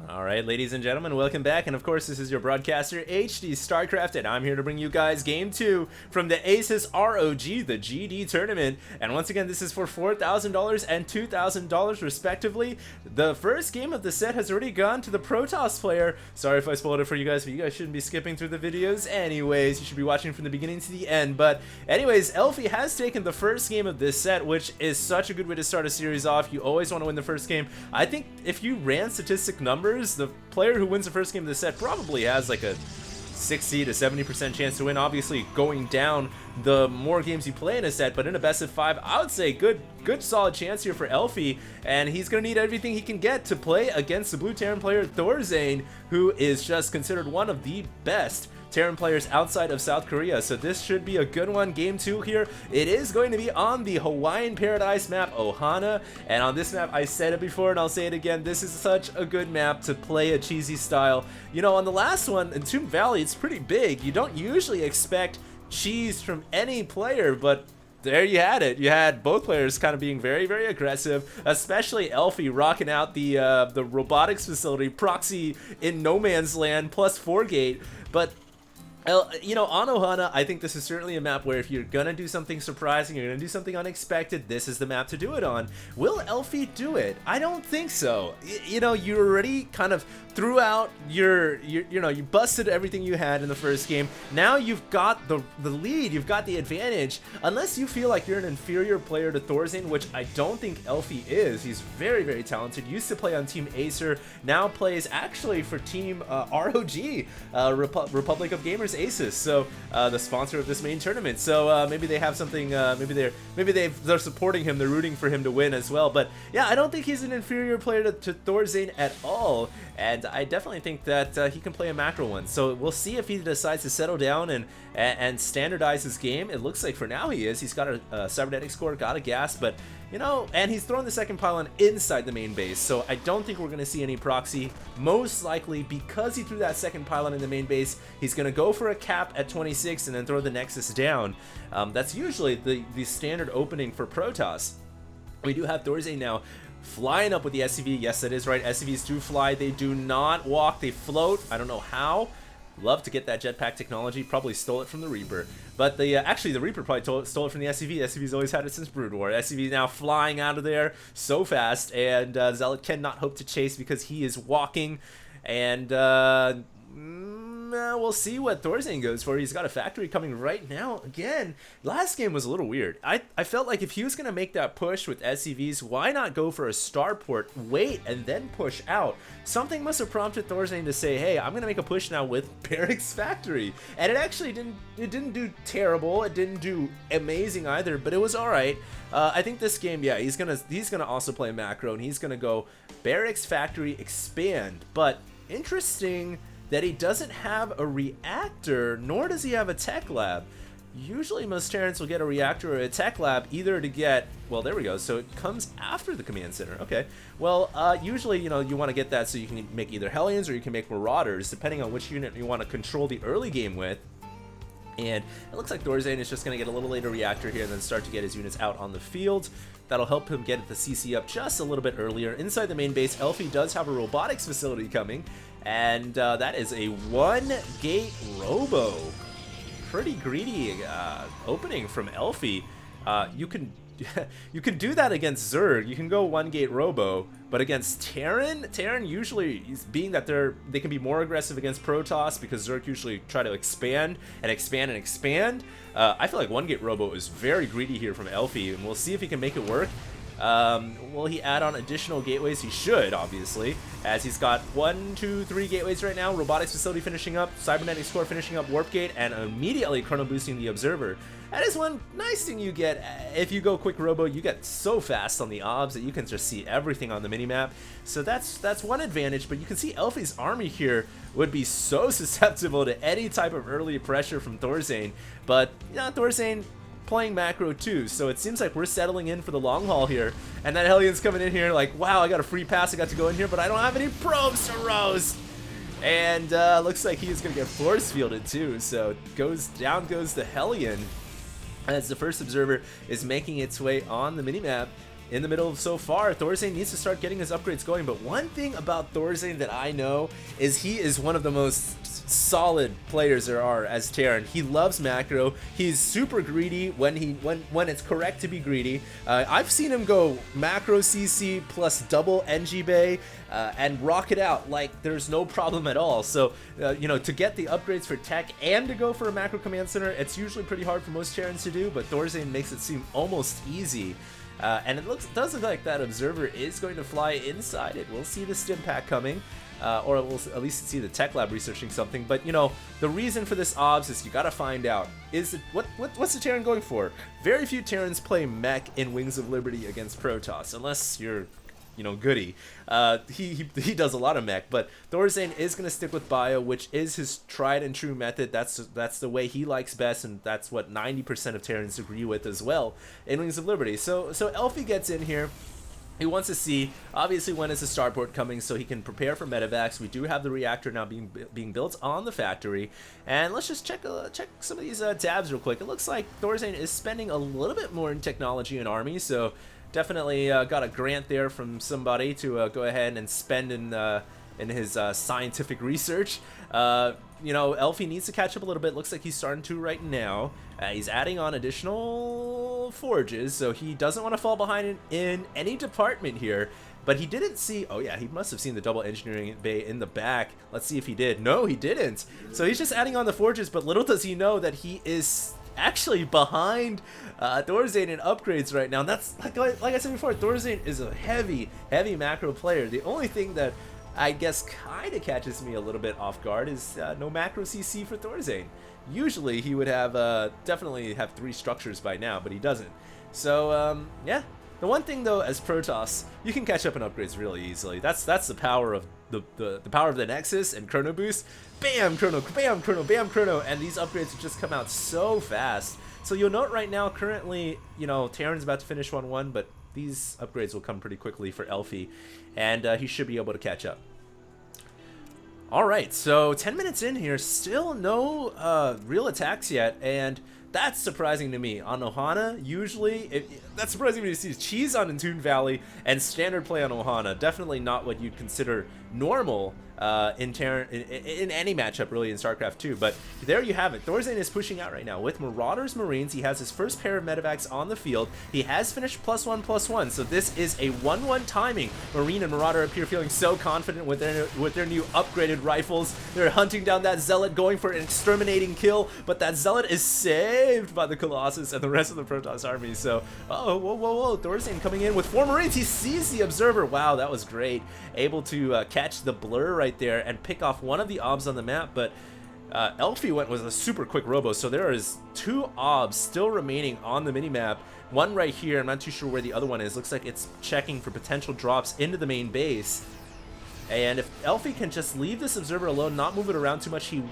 Alright, ladies and gentlemen, welcome back, and of course this is your broadcaster, HDStarcraft, and I'm here to bring you guys Game 2 from the Asus ROG, the GD tournament, and once again this is for $4,000 and $2,000 respectively. The first game of the set has already gone to the Protoss player. Sorry if I spoiled it for you guys, but you guys shouldn't be skipping through the videos anyways. You should be watching from the beginning to the end. But anyways, Elfi has taken the first game of this set, which is such a good way to start a series off. You always want to win the first game. I think if you ran statistic numbers, the player who wins the first game of the set probably has like a 60 to 70% chance to win. Obviously going down the more games you play in a set, but in a best of 5, I would say good solid chance here for Elfi, and he's gonna need everything he can get to play against the blue Terran player Thorzain, who is just considered one of the best Terran players outside of South Korea. So this should be a good one. Game 2 here. It is going to be on the Hawaiian Paradise map, Ohana, and on this map, I said it before and I'll say it again, this is such a good map to play a cheesy style. You know, on the last one, in Tomb Valley, it's pretty big. You don't usually expect cheese from any player, but there you had it. You had both players kind of being very aggressive, especially Elfi rocking out the robotics facility proxy in no man's land plus 4 gate. But you know, on Ohana, I think this is certainly a map where if you're gonna do something surprising, you're gonna do something unexpected, this is the map to do it on. Will Elfi do it? I don't think so. You know, you already kind of threw out you know, you busted everything you had in the first game. Now you've got the lead, you've got the advantage. Unless you feel like you're an inferior player to Thorzain, which I don't think Elfi is. He's very talented. Used to play on Team Acer, now plays actually for Team ROG, Republic of Gamers Asus, so the sponsor of this main tournament. So maybe they have something. Maybe they're supporting him. They're rooting for him to win as well. But yeah, I don't think he's an inferior player to Thorzain at all. And I definitely think that he can play a macro one. So we'll see if he decides to settle down and standardize his game. It looks like for now he is. He's got a cybernetics core, got a gas, but you know, and he's throwing the second pylon inside the main base, so I don't think we're going to see any proxy. Most likely, because he threw that second pylon in the main base, he's going to go for a cap at 26 and then throw the Nexus down. That's usually the standard opening for Protoss. We do have Thorzain now flying up with the SCV. Yes, that is right. SCVs do fly. They do not walk. They float. I don't know how. Love to get that jetpack technology. Probably stole it from the Reaper. But actually the Reaper probably stole it from the SCV. SCV's always had it since Brood War. SCV now flying out of there so fast, and Zealot cannot hope to chase because he is walking. And we'll see what Thorzain goes for. He's got a factory coming right now. Again, last game was a little weird. I felt like if he was going to make that push with SCVs, why not go for a starport, wait, and then push out? Something must have prompted Thorzain to say, hey, I'm going to make a push now with Barracks Factory. And it actually didn't do terrible. It didn't do amazing either, but it was all right. I think this game, yeah, he's gonna also play macro, and he's going to go Barracks Factory, expand. But interesting that he doesn't have a reactor, nor does he have a tech lab. Usually most Terrans will get a reactor or a tech lab either to get, well, there we go, so it comes after the command center. Okay, well, usually, you know, you want to get that so you can make either Hellions or you can make Marauders, depending on which unit you want to control the early game with. And it looks like Thorzain is just going to get a little later reactor here and then start to get his units out on the field. That'll help him get the CC up just a little bit earlier. Inside the main base, Elfi does have a robotics facility coming, and that is a 1-gate robo. Pretty greedy opening from Elfi. You can do that against Zerg. You can go 1-gate robo, but against Terran usually, being that they can be more aggressive against Protoss because Zerg usually try to expand and expand and expand. I feel like 1-gate robo is very greedy here from Elfi, and we'll see if he can make it work. Will he add on additional gateways? He should, obviously, as he's got 1, 2, 3 gateways right now. Robotics facility finishing up, cybernetics core finishing up, warp gate, and immediately chrono boosting the observer. That is one nice thing you get if you go quick robo. You get so fast on the obs that you can just see everything on the minimap. So that's one advantage. But you can see Elfi's army here would be so susceptible to any type of early pressure from Thorzain. But yeah, Thorzain playing macro too, so it seems like we're settling in for the long haul here. And that Hellion's coming in here like, wow, I got a free pass, I got to go in here, but I don't have any probes to roast. And looks like he's gonna get force fielded too, so down goes the Hellion as the first observer is making its way on the minimap. in the middle so far. Thorzain needs to start getting his upgrades going, but one thing about Thorzain that I know is he is one of the most solid players there are as Terran. He loves macro. He's super greedy when it's correct to be greedy. I've seen him go macro CC plus double NG Bay and rock it out like there's no problem at all. So you know, to get the upgrades for tech and to go for a macro command center, it's usually pretty hard for most Terrans to do, but Thorzain makes it seem almost easy. And it does look like that observer is going to fly inside it. We'll see the stim pack coming. Or we'll at least see the tech lab researching something. But you know, the reason for this obs is you gotta find out, is it what's the Terran going for? Very few Terrans play mech in Wings of Liberty against Protoss, unless you're, you know, goody. He does a lot of mech, but Thorzain is gonna stick with bio, which is his tried and true method. That's the way he likes best, and that's what 90% of Terrans agree with as well in Wings of Liberty. So Elfi gets in here. He wants to see, obviously, when is the starport coming so he can prepare for medevacs. We do have the reactor now being built on the factory. And let's just check some of these tabs real quick. It looks like Thorzain is spending a little bit more in technology and army, so definitely got a grant there from somebody to go ahead and spend in his scientific research. You know, Elfi needs to catch up a little bit. Looks like he's starting to right now. He's adding on additional forges, so he doesn't want to fall behind in any department here. But he didn't see, oh yeah, he must have seen the double engineering bay in the back. Let's see if he did. No, he didn't. So he's just adding on the forges, but little does he know that he is actually behind Thorzain in upgrades right now. And that's, like I said before, Thorzain is a heavy macro player. The only thing that I guess kind of catches me a little bit off guard is no macro CC for Thorzain. Usually he would have definitely have 3 structures by now, but he doesn't. So yeah, the one thing though, as Protoss, you can catch up in upgrades really easily. That's the power of the power of the Nexus and Chrono Boost. Bam, Chrono, bam, Chrono, bam, Chrono, and these upgrades have just come out so fast. So you'll note right now, currently, you know, Terran's about to finish 1-1, but these upgrades will come pretty quickly for Elfi, and he should be able to catch up. Alright, so 10 minutes in here, still no real attacks yet, and that's surprising to me. On Ohana, usually, that's surprising to me to see cheese on Toon Valley and standard play on Ohana. Definitely not what you'd consider normal in any matchup really in StarCraft 2, but there you have it. Thorzain is pushing out right now with Marauders Marines. He has his first pair of medevacs on the field. He has finished +1/+1, so this is a 1-1 timing. Marine and Marauder appear feeling so confident with their new upgraded rifles. They're hunting down that Zealot, going for an exterminating kill, but that Zealot is saved by the Colossus and the rest of the Protoss army. So, whoa, Thorzain coming in with 4 Marines. He sees the Observer. Wow, that was great. Able to catch the blur right there and pick off one of the obs on the map, but Elfi went with a super quick robo, so there is 2 obs still remaining on the minimap. One right here, I'm not too sure where the other one is. Looks like it's checking for potential drops into the main base. And if Elfi can just leave this Observer alone, not move it around too much, he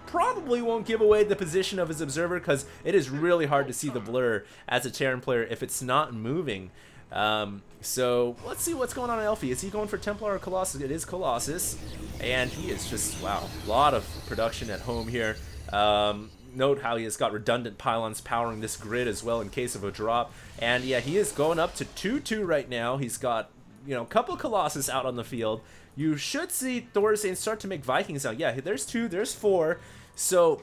probably won't give away the position of his Observer, because it is really hard to see the blur as a Terran player if it's not moving. So let's see what's going on in Elfi. Is he going for Templar or Colossus? It is Colossus, and he is just, wow, a lot of production at home here. Note how he has got redundant pylons powering this grid as well in case of a drop. And yeah, he is going up to 2-2 right now. He's got, you know, a couple Colossus out on the field. You should see Thorzain start to make Vikings out. Yeah, there's 2, there's 4. So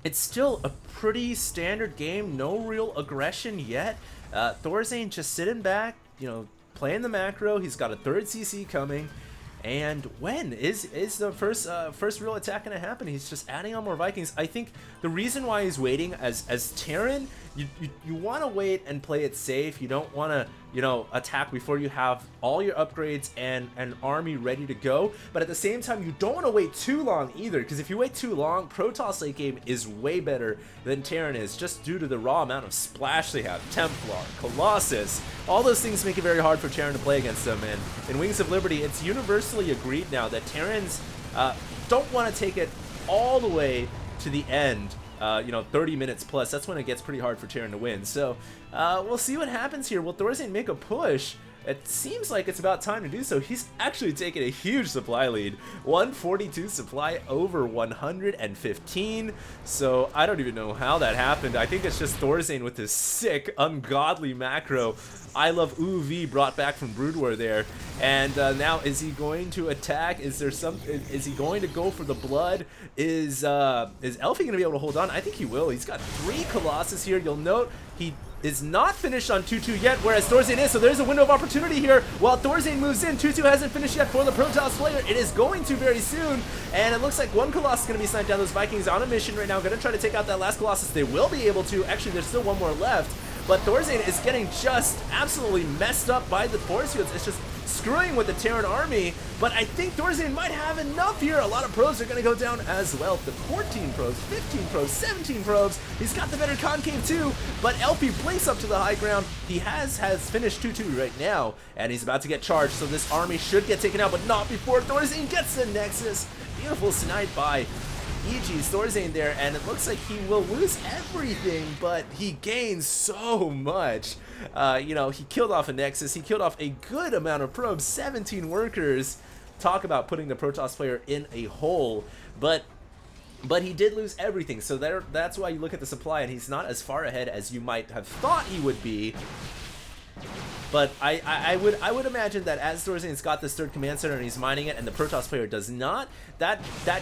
it's still a pretty standard game. No real aggression yet. Thorzain just sitting back, you know, playing the macro. He's got a 3rd CC coming. And when is the first real attack going to happen? He's just adding on more Vikings. I think the reason why he's waiting, as Terran, you want to wait and play it safe. You don't want to, you know, attack before you have all your upgrades and an army ready to go. But at the same time, you don't want to wait too long either, because if you wait too long, Protoss late game is way better than Terran is, just due to the raw amount of splash they have. Templar, Colossus, all those things make it very hard for Terran to play against them. And in Wings of Liberty, it's universally agreed now that Terrans don't want to take it all the way to the end. You know, 30 minutes plus, that's when it gets pretty hard for Terran to win. So we'll see what happens here. Will Thorzain make a push? it seems like it's about time to do so. He's actually taken a huge supply lead. 142 supply over 115. So I don't even know how that happened. I think it's just Thorzain with his sick, ungodly macro. I love UV brought back from Brood War there. And now, is he going to attack? Is there some? Is he going to go for the blood? Is Elfi going to be able to hold on? I think he will. He's got 3 Colossus here. You'll note he is not finished on 2-2 yet, whereas Thorzain is, so there's a window of opportunity here. While Thorzain moves in, 2-2 hasn't finished yet for the Protoss player. It is going to very soon, and it looks like 1 Colossus is going to be sniped down. Those Vikings on a mission right now, going to try to take out that last Colossus. They will be able to. Actually, there's still 1 more left, but Thorzain is getting just absolutely messed up by the force fields. It's just screwing with the Terran army, but I think Thorzain might have enough here. A lot of probes are going to go down as well. The 14 probes, 15 probes, 17 probes. He's got the better concave too, but Elfi blinks up to the high ground. He has finished 2-2 right now, and he's about to get charged, so this army should get taken out, but not before Thorzain gets the Nexus. Beautiful snipe by EG.Thorzain there, and it looks like he will lose everything, but he gains so much. You know, he killed off a Nexus, he killed off a good amount of probes, 17 workers. Talk about putting the Protoss player in a hole, but he did lose everything, so that's why you look at the supply, and he's not as far ahead as you might have thought he would be. But I would imagine that as Thorzain's got this 3rd command center and he's mining it, and the Protoss player does not, that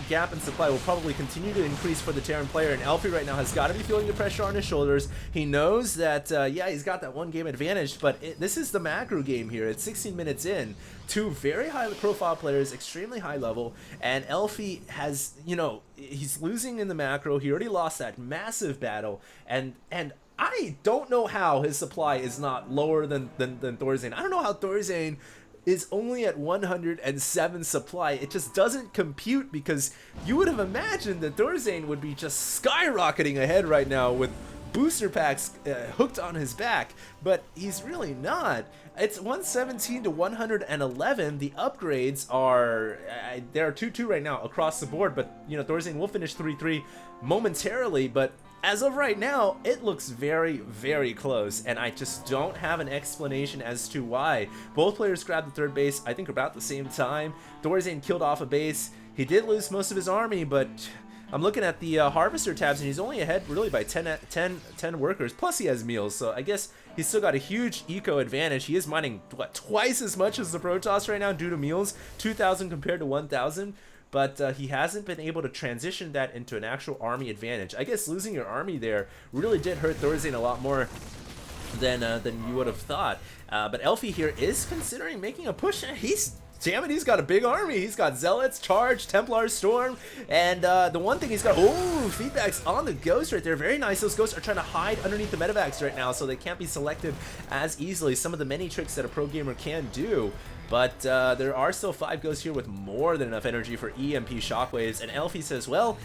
gap in supply will probably continue to increase for the Terran player. And Elfi right now has got to be feeling the pressure on his shoulders. He knows that yeah, he's got that 1 game advantage, but this is the macro game here. It's 16 minutes in. 2 very high profile players, extremely high level, and Elfi has, you know, he's losing in the macro. He already lost that massive battle, and I don't know how his supply is not lower than Thorzain. I don't know how Thorzain is only at 107 supply. It just doesn't compute, because you would have imagined that Thorzain would be just skyrocketing ahead right now with booster packs hooked on his back, but he's really not. It's 117 to 111. The upgrades are there are 2-2 right now across the board, but you know, Thorzain will finish 3-3 momentarily, but as of right now, it looks very, very close, and I just don't have an explanation as to why. Both players grabbed the 3rd base, I think, about the same time. Thorzain killed off a base. He did lose most of his army, but I'm looking at the Harvester tabs, and he's only ahead really by 10 workers, plus he has meals, so I guess he's still got a huge eco advantage. He is mining, what, twice as much as the Protoss right now due to meals, 2,000 compared to 1,000. But he hasn't been able to transition that into an actual army advantage. I guess losing your army there really did hurt Thorzain a lot more than you would have thought. But Elfi here is considering making a push. Damn it, he's got a big army. He's got Zealots, Charge, Templar, Storm, and the one thing he's got, oh, feedbacks on the Ghost right there. Very nice. Those Ghosts are trying to hide underneath the medevacs right now, so they can't be selected as easily. Some of the many tricks that a pro gamer can do. But there are still 5 Ghosts here with more than enough energy for EMP shockwaves. And Elfi says, well,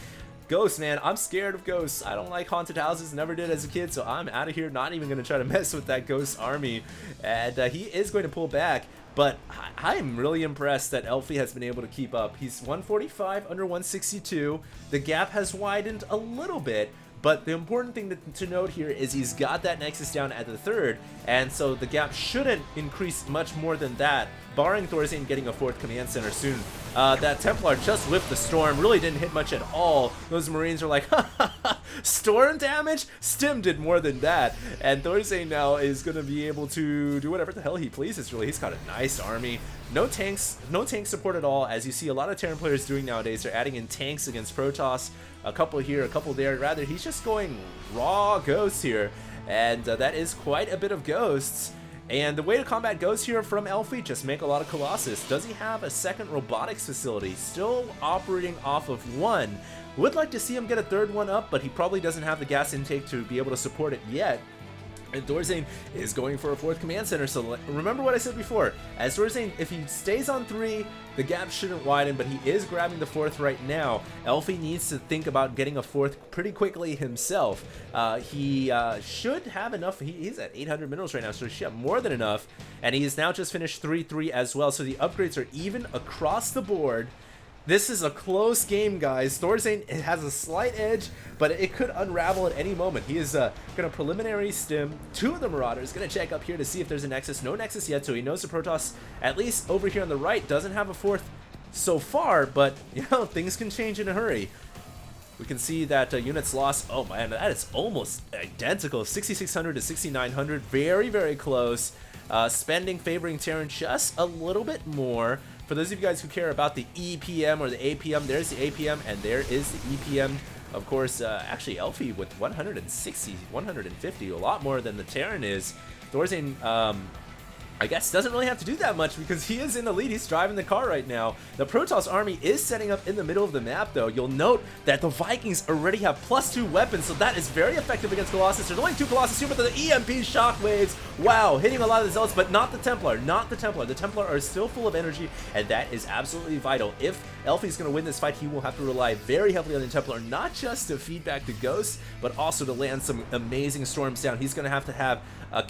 Ghosts, man, I'm scared of Ghosts. I don't like haunted houses, never did as a kid, so I'm out of here, not even going to try to mess with that Ghost army. And he is going to pull back. But I'm really impressed that Elfi has been able to keep up. He's 145 under 162. The gap has widened a little bit. But the important thing to note here is he's got that Nexus down at the 3rd, and so the gap shouldn't increase much more than that, barring Thorzain getting a 4th command center soon. That Templar just whipped the Storm, really didn't hit much at all. Those Marines are like, ha ha ha, Storm damage? Stim did more than that, and Thorzain now is going to be able to do whatever the hell he pleases, really. He's got a nice army. No tank support at all, as you see a lot of Terran players doing nowadays. They're adding in tanks against Protoss, a couple here, a couple there. Rather, he's just going raw Ghosts here, and that is quite a bit of Ghosts. And the way to combat Ghosts here from Elfi, just make a lot of Colossus. Does he have a 2nd robotics facility? Still operating off of 1. Would like to see him get a 3rd one up, but he probably doesn't have the gas intake to be able to support it yet. And Thorzain is going for a 4th command center, so remember what I said before. As Thorzain, if he stays on 3, the gap shouldn't widen, but he is grabbing the 4th right now. Elfi needs to think about getting a 4th pretty quickly himself. He should have enough. He's at 800 minerals right now, so he should have more than enough. And he has now just finished 3-3 as well, so the upgrades are even across the board. This is a close game, guys. Thorzain has a slight edge, but it could unravel at any moment. He is going to preliminary stim 2 of the Marauders. Going to check up here to see if there's a Nexus. No Nexus yet, so he knows the Protoss, at least over here on the right, doesn't have a 4th so far, but, you know, things can change in a hurry. We can see that units lost. Oh, man, that is almost identical. 6,600 to 6,900. Very, very close. Spending favoring Terran just a little bit more. For those of you guys who care about the EPM or the APM, there's the APM and there is the EPM. Of course, actually Elfi with 160, 150, a lot more than the Terran is. Thorzain, I guess doesn't really have to do that much because he is in the lead. He's driving the car right now. The Protoss army is setting up in the middle of the map, though. You'll note that the Vikings already have +2 weapons, so that is very effective against Colossus. There's only 2 Colossus here, but the EMP shockwaves, wow, hitting a lot of the Zealots, but not the Templar, not the Templar. The Templar are still full of energy, and that is absolutely vital. If Elfi's going to win this fight, he will have to rely very heavily on the Templar, not just to feed back the Ghosts, but also to land some amazing storms down. He's going to have a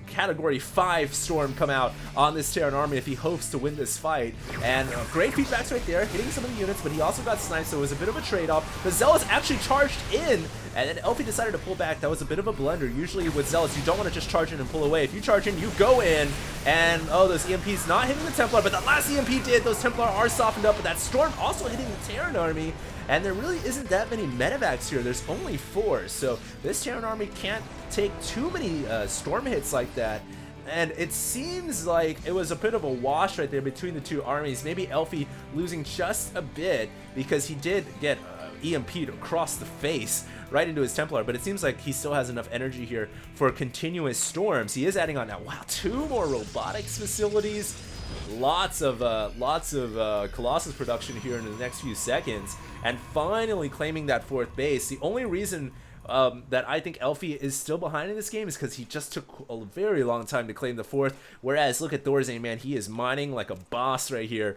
category 5 storm come out on this Terran army if he hopes to win this fight. And great feedbacks right there, hitting some of the units, but he also got sniped, so it was a bit of a trade-off. The Zealots actually charged in, and then Elfi decided to pull back. That was a bit of a blunder. Usually with Zealots, you don't want to just charge in and pull away. If you charge in, you go in, and oh, those EMPs not hitting the Templar, but the last EMP did. Those Templar are softened up, but that storm also hitting the Terran army. And there really isn't that many medevacs here. There's only 4, so this Terran army can't take too many storm hits like that. And it seems like it was a bit of a wash right there between the 2 armies. Maybe Elfi losing just a bit because he did get EMP'd across the face right into his Templar, but it seems like he still has enough energy here for continuous storms. He is adding on now, wow, 2 more robotics facilities. Lots of Colossus production here in the next few seconds, and finally claiming that 4th base. The only reason that I think Elfi is still behind in this game is because he just took a very long time to claim the 4th, whereas look at Thorzain, man, he is mining like a boss right here,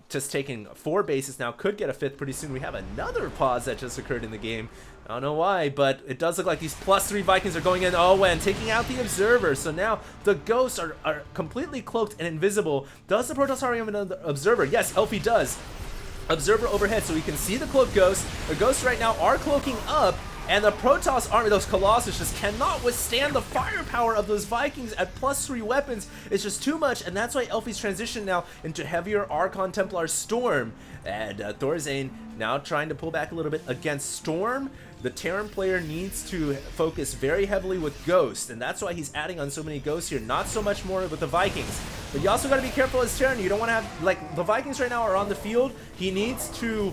just taking 4 bases now, could get a 5th pretty soon. We have another pause that just occurred in the game. I don't know why, but it does look like these +3 Vikings are going in. Oh, and taking out the Observer. So now the Ghosts are completely cloaked and invisible. Does the Protoss army have another Observer? Yes, Elfi does. Observer overhead, so we can see the cloaked Ghosts. The Ghosts right now are cloaking up, and the Protoss army, those Colossus, just cannot withstand the firepower of those Vikings at +3 weapons. It's just too much, and that's why Elfi's transitioned now into heavier Archon Templar Storm. And Thorzain now trying to pull back a little bit against Storm. The Terran player needs to focus very heavily with Ghost, and that's why he's adding on so many Ghosts here, not so much more with the Vikings. But you also got to be careful as Terran. You don't want to have, like, the Vikings right now are on the field. He needs to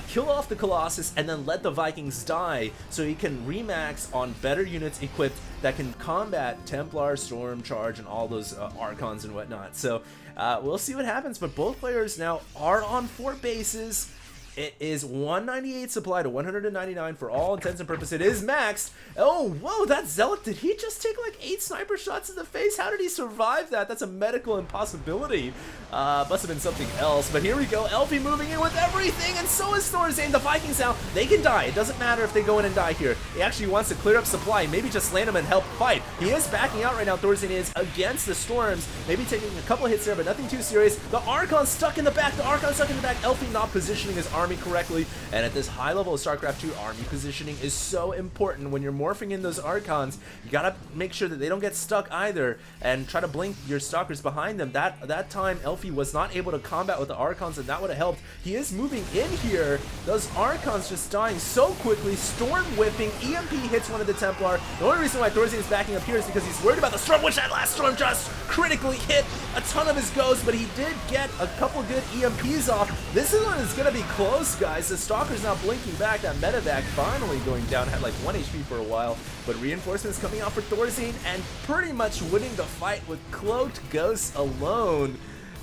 kill off the Colossus and then let the Vikings die so he can remax on better units equipped that can combat Templar, Storm, Charge, and all those Archons and whatnot. So we'll see what happens, but both players now are on 4 bases. It is 198 supply to 199 for all intents and purposes. It is maxed. Oh, whoa, that Zealot, did he just take like 8 sniper shots in the face? How did he survive that? That's a medical impossibility. Must have been something else. But here we go. Elfi moving in with everything, and so is Thorzain. The Vikings now, they can die. It doesn't matter if they go in and die here. He actually wants to clear up supply, maybe just land him and help fight. He is backing out right now. Thorzain is against the Storms, maybe taking a couple of hits there, but nothing too serious. The Archon's stuck in the back. The Archon's stuck in the back. Elfi not positioning his army correctly, and at this high level of StarCraft 2, army positioning is so important. When you're morphing in those Archons, you gotta make sure that they don't get stuck either, and try to blink your Stalkers behind them. That time Elfi was not able to combat with the Archons, and that would have helped. He is moving in here. Those Archons just dying so quickly. Storm whipping. EMP hits one of the Templar. The only reason why Thorzain is backing up here is because he's worried about the Storm, which that last Storm just critically hit a ton of his Ghosts, but he did get a couple good EMPs off. This one is gonna be close, guys. The Stalker's now blinking back. That medevac finally going down, had like 1 HP for a while, but reinforcements coming out for Thorzain and pretty much winning the fight with cloaked Ghosts alone.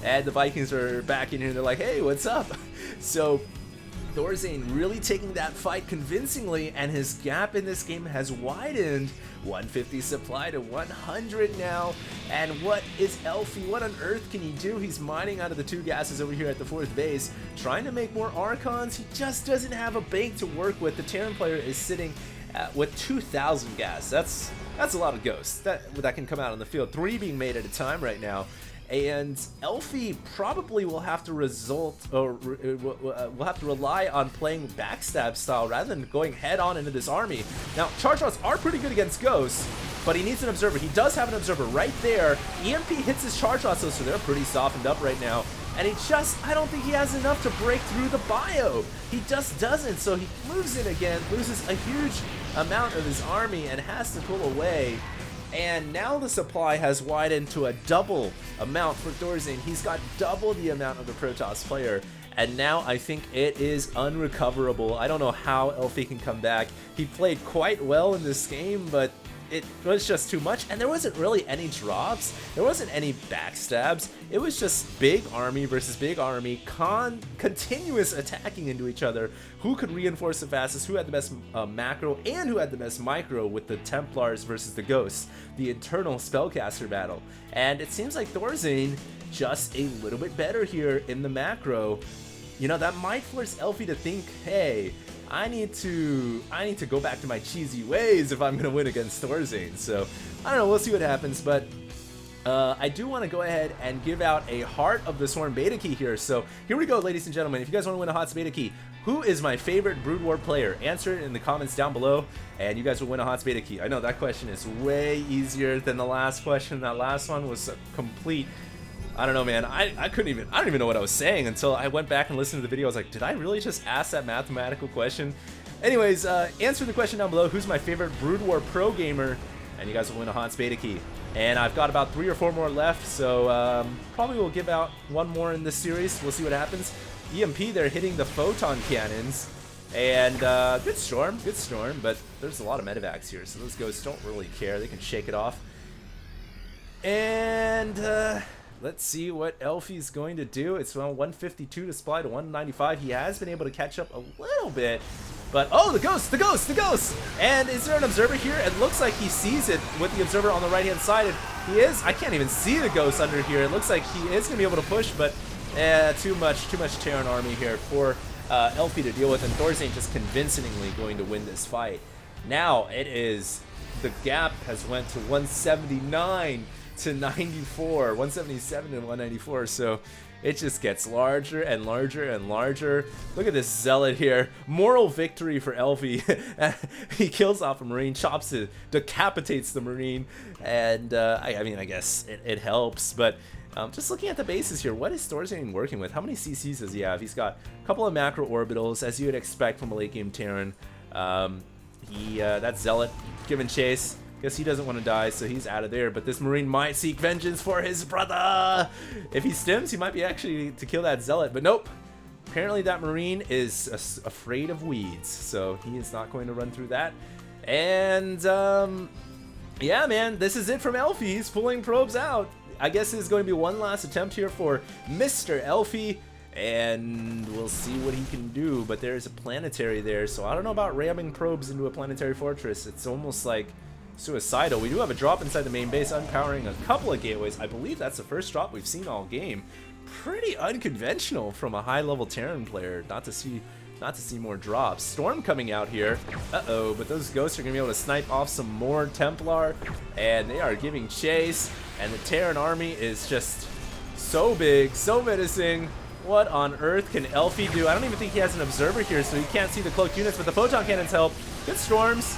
And the Vikings are back in here and they're like, hey, what's up? So Thorzain really taking that fight convincingly, and his gap in this game has widened. 150 supply to 100 now. And what is Elfi? What on earth can he do? He's mining out of the 2 gases over here at the 4th base, trying to make more Archons. He just doesn't have a bank to work with. The Terran player is sitting with 2,000 gas. That's a lot of Ghosts that can come out on the field. 3 being made at a time right now. and Elfi probably will have to will have to rely on playing backstab style rather than going head on into this army. Now, charge shots are pretty good against ghosts, but he needs an observer. He does have an observer right there. EMP hits his charge shots, so they're pretty softened up right now. And he just, I don't think he has enough to break through the bio. He just doesn't, so he moves in again, loses a huge amount of his army, and has to pull away. And now the supply has widened to a double amount for Thorzain. He's got double the amount of the Protoss player. And now I think it is unrecoverable. I don't know how Elfi can come back. He played quite well in this game, but it was just too much, and there wasn't really any drops. There wasn't any backstabs. It was just big army versus big army, continuous attacking into each other. Who could reinforce the fastest, who had the best macro, and who had the best micro with the Templars versus the Ghosts, the internal spellcaster battle. And it seems like Thorzain just a little bit better here in the macro. You know, that might force Elfi to think, hey, I need to go back to my cheesy ways if I'm going to win against Thorzain. So, I don't know, we'll see what happens, but I do want to go ahead and give out a Heart of the Sworn beta key here. So, here we go, ladies and gentlemen. If you guys want to win a HOTS beta key, who is my favorite Brood War player? Answer it in the comments down below, and you guys will win a HOTS beta key. I know that question is way easier than the last question. That last one was a complete... I don't know, man. I don't even know what I was saying until I went back and listened to the video. I was like, did I really just ask that mathematical question? Anyways, answer the question down below. Who's my favorite Brood War pro gamer? And you guys will win a HOTS beta key. And I've got about 3 or 4 more left, so probably we'll give out one more in this series. We'll see what happens. EMP, they're hitting the photon cannons. And good storm, but there's a lot of medevacs here, so those ghosts don't really care. They can shake it off. And... let's see what Elfi's going to do. It's around 152 to supply to 195. He has been able to catch up a little bit, but oh, the ghost! And is there an observer here? It looks like he sees it with the observer on the right-hand side. And he is. I can't even see the ghost under here. It looks like he is going to be able to push, but too much Terran army here for Elfi to deal with, and Thorzain just convincingly going to win this fight. Now it is, the gap has went to 179 to 94, 177 and 194, so it just gets larger and larger and larger. Look at this Zealot here. Moral victory for Elfi. He kills off a Marine, chops it, decapitates the Marine, and I mean, I guess it helps, but just looking at the bases here, what is Thorzain working with? How many CCs does he have? He's got a couple of macro orbitals, as you would expect from a late game Terran. That Zealot giving chase. Guess he doesn't want to die, so he's out of there. But this Marine might seek vengeance for his brother. If he stims, he might be actually to kill that Zealot. But nope. Apparently that Marine is afraid of weeds, so he is not going to run through that. And yeah, man, this is it from Elfi. He's pulling probes out. I guess there's going to be one last attempt here for Mr. Elfi, and we'll see what he can do. But there's a planetary there, so I don't know about ramming probes into a planetary fortress. It's almost like suicidal. We do have a drop inside the main base, unpowering a couple of gateways. I believe that's the first drop we've seen all game. Pretty unconventional from a high-level Terran player not to see more drops. Storm coming out here. Uh-oh, but those ghosts are going to be able to snipe off some more Templar, and they are giving chase, and the Terran army is just so big, so menacing. What on earth can Elfi do? I don't even think he has an observer here, so he can't see the cloaked units, but the photon cannons help. Good storms,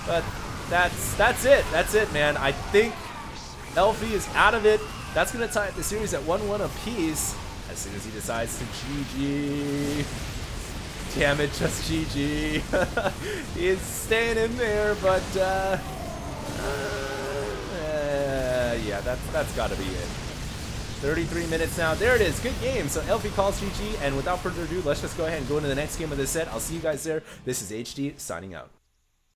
but that's it, man. I think Elfi is out of it. That's going to tie up the series at 1-1 apiece as soon as he decides to GG. Damn it, just GG. He's staying in there, but yeah, that's got to be it. 33 minutes now. There it is. Good game. So Elfi calls GG, and without further ado, let's just go ahead and go into the next game of this set. I'll see you guys there. This is HD signing out.